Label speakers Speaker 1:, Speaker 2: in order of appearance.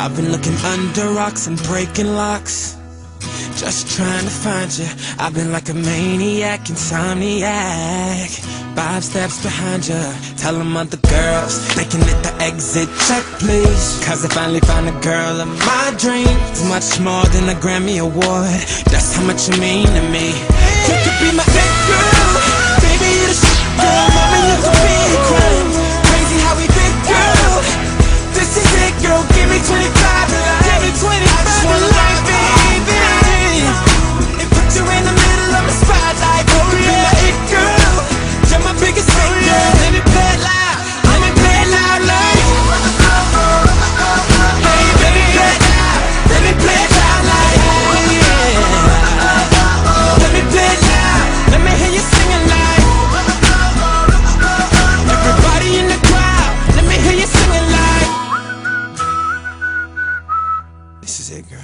Speaker 1: I've been looking under rocks and breaking locks, just trying to find you. I've been like a maniac, insomniac, 5 steps behind you. Tell them other girls they can hit the exit check, please. Cause I finally found a girl of my dreams. Much more than a Grammy award, that's how much you mean to me. You could be my it girl, baby, you the shit girl. Mama, you could be a crime. Crazy how we fit, girl. This is it, girl. Give me 25 life. Give me 25 life, baby. And put you in the middle of my spotlight. You could be my it girl. You're my biggest fan, girl. Let me play it loud. Let me play it loud, like. Hey, baby, play it loud. Let me play it loud, like. Let me play it loud. Let me hear you singing, like. Everybody in the crowd, let me hear you singing, like. This is it, girl.